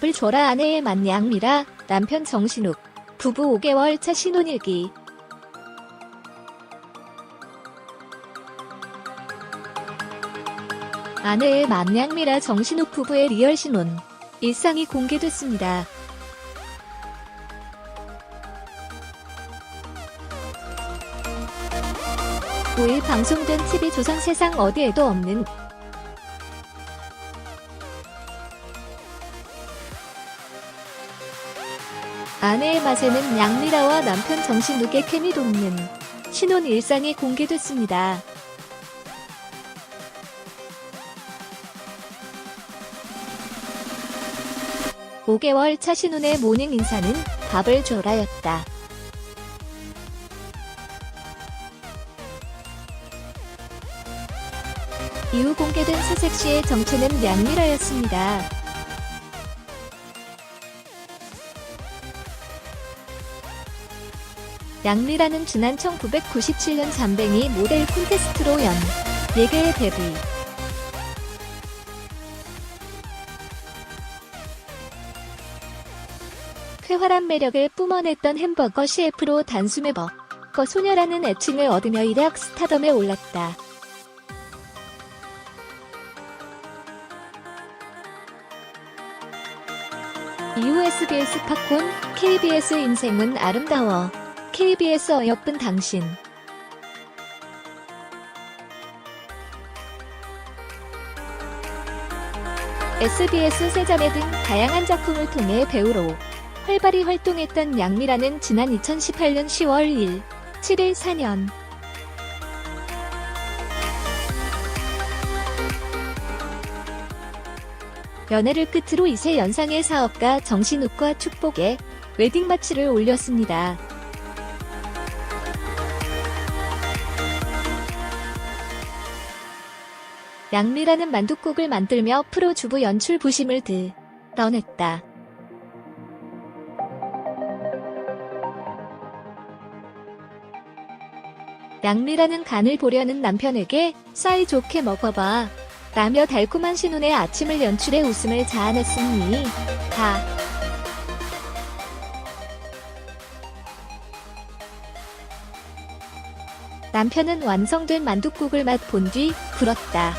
밥을 줘라. 아내의 맏 양미라, 남편 정신욱. 부부 5개월 차 신혼일기. 아내의 맏 양미라 정신욱 부부의 리얼 신혼. 일상이 공개됐습니다. 5일 방송된 TV조선 세상 어디에도 없는 아내의 맛에는 양미라와 남편 정신욱의 케미 돋는 신혼 일상이 공개됐습니다. (5개월) 차 신혼의 모닝 인사는 밥을 줘라였다. 이후 공개된 새색시의 정체는 양미라였습니다. 양미라는 지난 1997년 잠뱅이 모델 콘테스트로 연예계에 데뷔. 쾌활한 매력을 뿜어냈던 햄버거 CF로 단숨에 버거 소녀라는 애칭을 얻으며 일약 스타덤에 올랐다. 이후 SBS 팝콘, KBS 인생은 아름다워, KBS 어여쁜 당신, SBS 세자매 등 다양한 작품을 통해 배우로 활발히 활동했던 양미라는 지난 2018년 10월 1일, 7일 4년 연애를 끝으로 2세 연상의 사업가 정신욱과 축복의 웨딩 마치를 올렸습니다. 양미라는 만둣국을 만들며 프로 주부 연출 부심을 드러냈다. 양미라는 간을 보려는 남편에게 사이좋게 먹어봐 라며 달콤한 신혼의 아침을 연출해 웃음을 자아냈으니 남편은 완성된 만둣국을 맛본 뒤 불었다.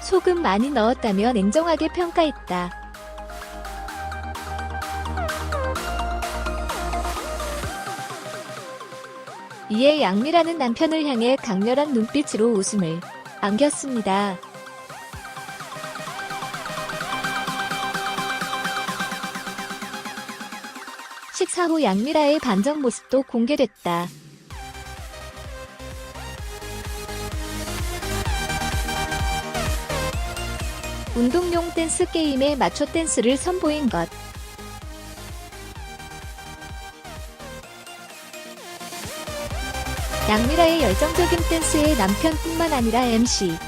소금 많이 넣었다며 냉정하게 평가했다. 이에 양미라는 남편을 향해 강렬한 눈빛으로 웃음을 안겼습니다. 식사 후 양미라의 반전 모습도 공개됐다. 운동용 댄스 게임에 맞춰 댄스를 선보인 것. 양미라의 열정적인 댄스에 남편뿐만 아니라 MC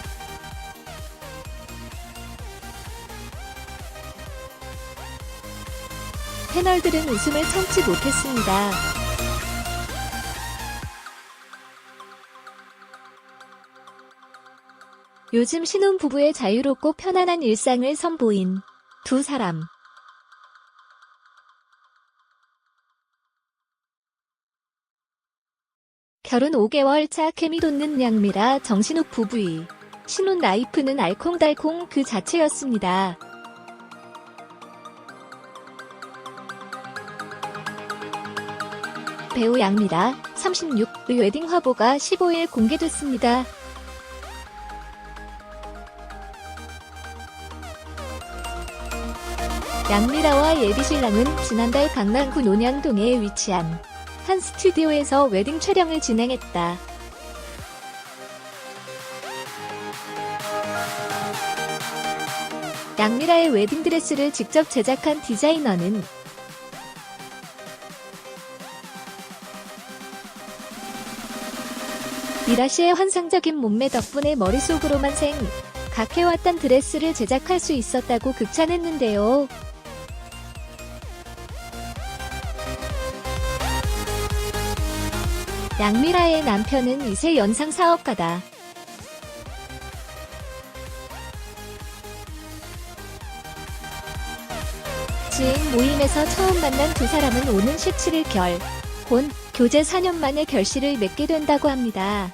패널들은 웃음을 참지 못했습니다. 요즘 신혼부부의 자유롭고 편안한 일상을 선보인 두 사람. 결혼 5개월 차 케미 돋는 양미라 정신욱 부부의 신혼 라이프는 알콩달콩 그 자체였습니다. 배우 양미라 36의 웨딩 화보가 15일 공개됐습니다. 양미라와 예비신랑은 지난달 강남구 논현동에 위치한 한 스튜디오에서 웨딩 촬영을 진행했다. 양미라의 웨딩드레스를 직접 제작한 디자이너는 미라씨의 환상적인 몸매 덕분에 머릿속으로만 생각해왔던 드레스를 제작할 수 있었다고 극찬했는데요. 양미라의 남편은 2세 연상 사업가다. 지인 모임에서 처음 만난 두 사람은 오는 17일 곧 교제 4년 만에 결실을 맺게 된다고 합니다.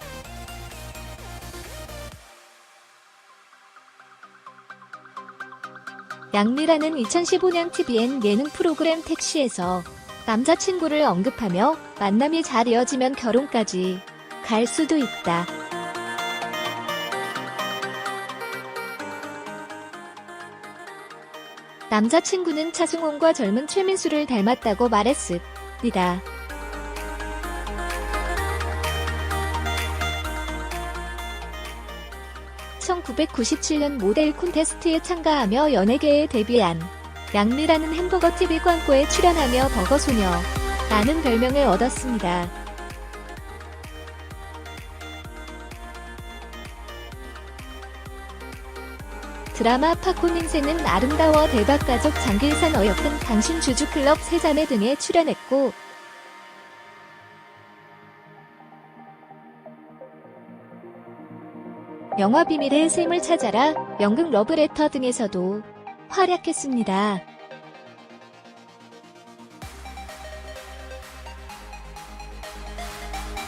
양미라는 2015년 TVN 예능 프로그램 택시에서 남자친구를 언급하며 만남이 잘 이어지면 결혼까지 갈 수도 있다. 남자친구는 차승원과 젊은 최민수를 닮았다고 말했습니다. (1997년) 모델 콘테스트에 참가하며 연예계에 데뷔한 양미라는 햄버거 TV 광고에 출연하며 버거소녀라는 별명을 얻었습니다. 드라마 팝콘 인생은 아름다워 대박가족 장길산 어여쁜 당신 주주클럽 세자매 등에 출연했고 영화 비밀의 샘을 찾아라, 연극 러브레터 등에서도 활약했습니다.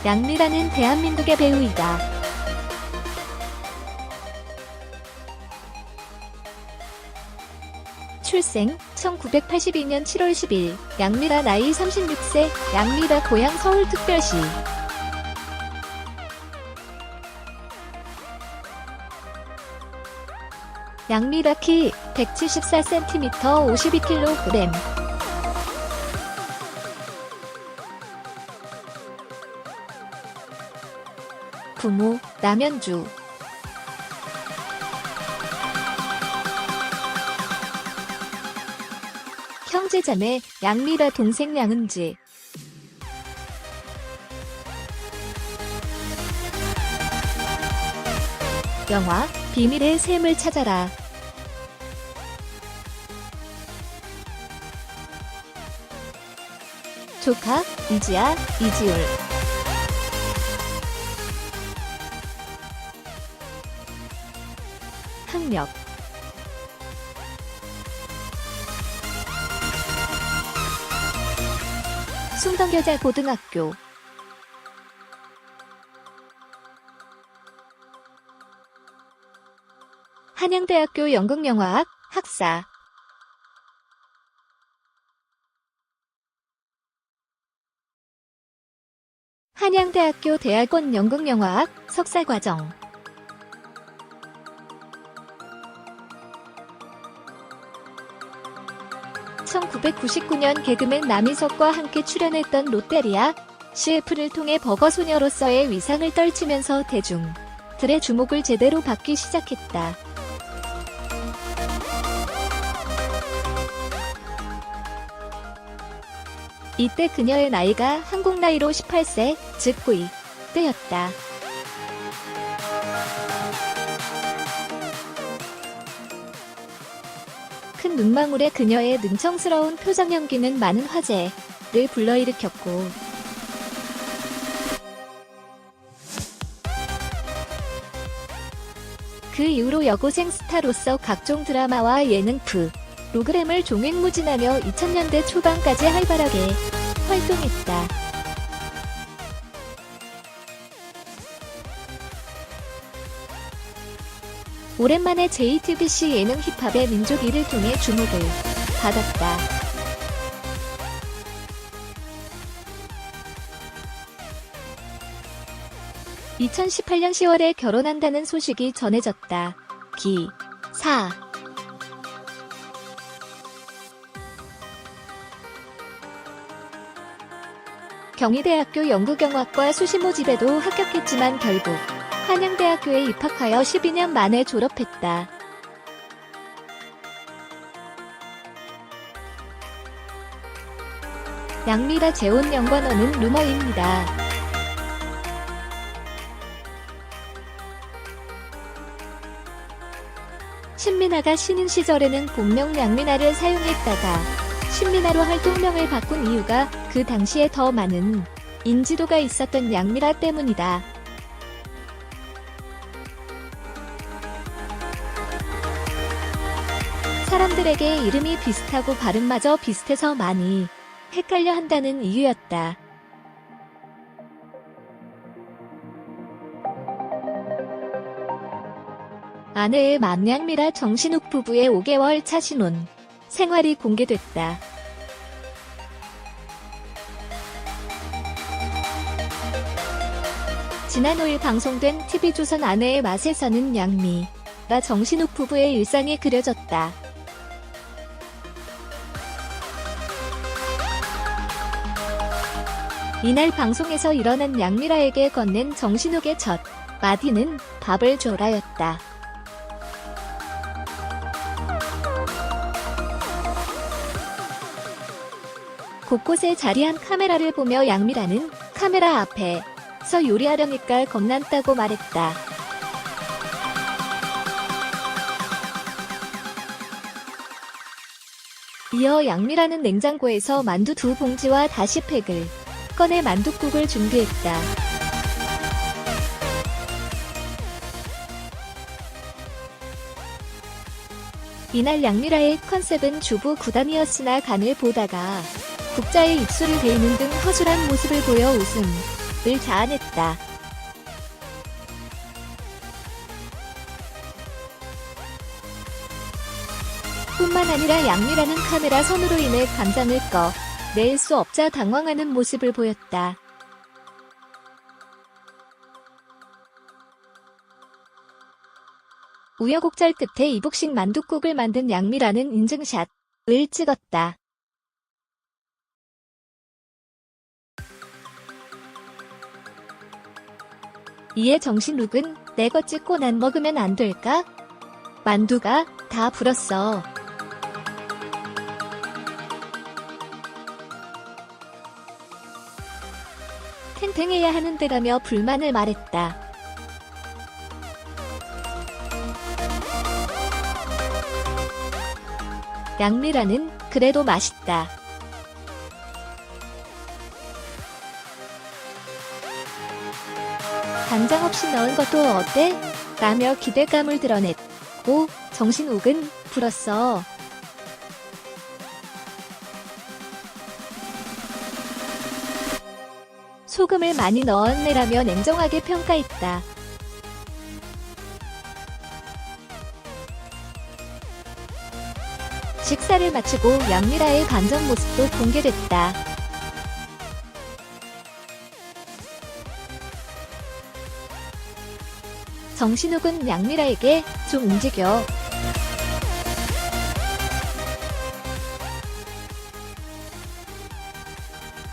양미라는 대한민국의 배우이다. 출생 1982년 7월 10일 양미라 나이 36세 양미라 고향 서울특별시 양미라 키 174cm 52kg 부모 남현주 형제자매 양미라 동생 양은지 영화 비밀의 샘을 찾아라 조카 이지아 이지율 학력 숭덕여자고등학교 한양대학교 연극영화학 학사 한양대학교 대학원 연극영화학 석사과정 (1999년) 개그맨 남희석과 함께 출연했던 롯데리아 CF를 통해 버거소녀로서의 위상을 떨치면서 대중들의 주목을 제대로 받기 시작했다. 이때 그녀의 나이가 한국 나이로 18세, 즉 고2 때였다. 큰 눈망울의 그녀의 능청스러운 표정 연기는 많은 화제를 불러일으켰고 그 이후로 여고생 스타로서 각종 드라마와 예능 프로그램을 종횡무진하며 2000년대 초반까지 활발하게 활동했다. 오랜만에 JTBC 예능 힙합의 민족 1을 통해 주목을 받았다. (2018년 10월에) 결혼한다는 소식이 전해졌다. 기사 경희대학교 연극영화과 수시모집에도 합격했지만 결국 한양대학교에 입학하여 12년 만에 졸업했다. 양미라 재혼 연관어는 루머입니다. 신민아가 신인 시절에는 본명 양미나를 사용했다가 신민아로 활동명을 바꾼 이유가 그 당시에 더 많은 인지도가 있었던 양미라 때문이다. 사람들의 팬들에게 이름이 비슷하고 발음마저 비슷해서 많이 헷갈려 한다는 이유였다. 아내의 망냥미라 정신욱 부부의 5개월 차 신혼 생활이 공개됐다. 지난 5일 방송된 TV조선 아내의 맛에서는 양미라 정신욱 부부의 일상이 그려졌다. 이날 방송에서 일어난 양미라에게 건넨 정신욱의 첫 마디는 밥을 줘라였다. 곳곳에 자리한 카메라를 보며 양미라는 카메라 앞에서 요리하려니까 겁난다고 말했다. 이어 양미라는 냉장고에서 만두 2봉지와 다시팩을 꺼내 만둣국을 준비했다. 이날 양미라의 컨셉은 주부 구단이었으나 간을 보다가 국자의 입술을 베이는 등 허술한 모습을 보여 웃음을 자아냈다. 뿐만 아니라 양미라는 카메라 선으로 인해 감장을 꺼낼 수 없자 당황하는 모습을 보였다. 우여곡절 끝에 이북식 만둣국을 만든 양미라는 인증샷을 찍었다. 이에 정신욱은 내 거 찍고 난 먹으면 안 될까? 만두가 다 불었어. 탱탱해야 하는데라며 불만을 말했다. 양미라는 그래도 맛있다. 간장 없이 넣은 것도 어때? 라며 기대감을 드러냈고 정신욱은 불었어. 소금을 많이 넣었네라며 냉정하게 평가했다. 식사를 마치고 양미라의 반전 모습도 공개됐다. 정신욱은 양미라에게 좀 움직여.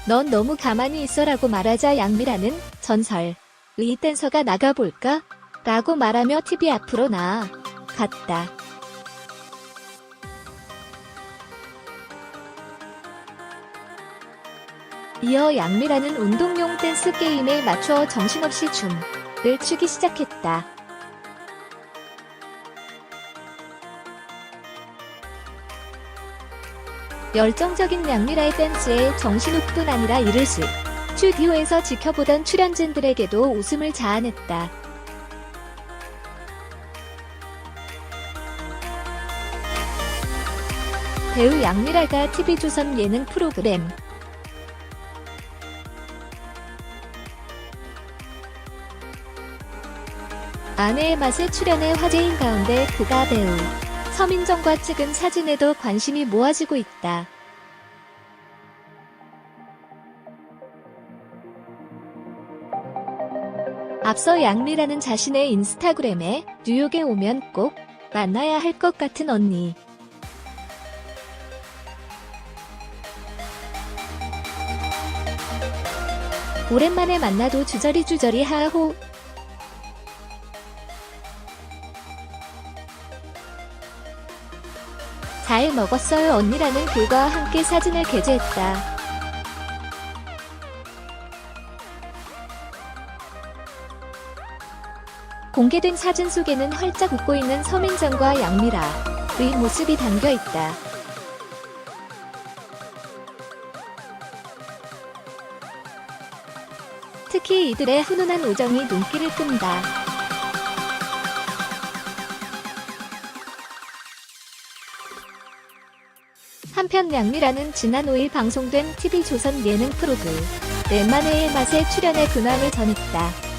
넌 너무 가만히 있어라고 말하자 양미라는 전설 의 댄서가 나가볼까? 라고 말하며 TV 앞으로 나아갔다. 이어 양미라는 운동용 댄스 게임에 맞춰 정신없이 춤을 추기 시작했다. 열정적인 양미라의 댄스에 정신욱뿐 아니라 이를 스튜디오에서 지켜보던 출연진들에게도 웃음을 자아냈다. 배우 양미라가 TV조선 예능 프로그램 아내의 맛에 출연해 화제인 가운데 그가 배우 서민정과 찍은 사진에도 관심이 모아지고 있다. 앞서 양미라는 자신의 인스타그램에 뉴욕에 오면 꼭 만나야 할 것 같은 언니. 오랜만에 만나도 주저리 하호. 잘 먹었어요 언니라는 글과 함께 사진을 게재했다. 공개된 사진 속에는 활짝 웃고 있는 서민정과 양미라의 모습이 담겨있다. 특히 이들의 훈훈한 우정이 눈길을 끈다. 한편 양미라는 지난 5일 방송된 TV조선 예능 프로그 내 맘의 맛에 출연해 근황을 전했다.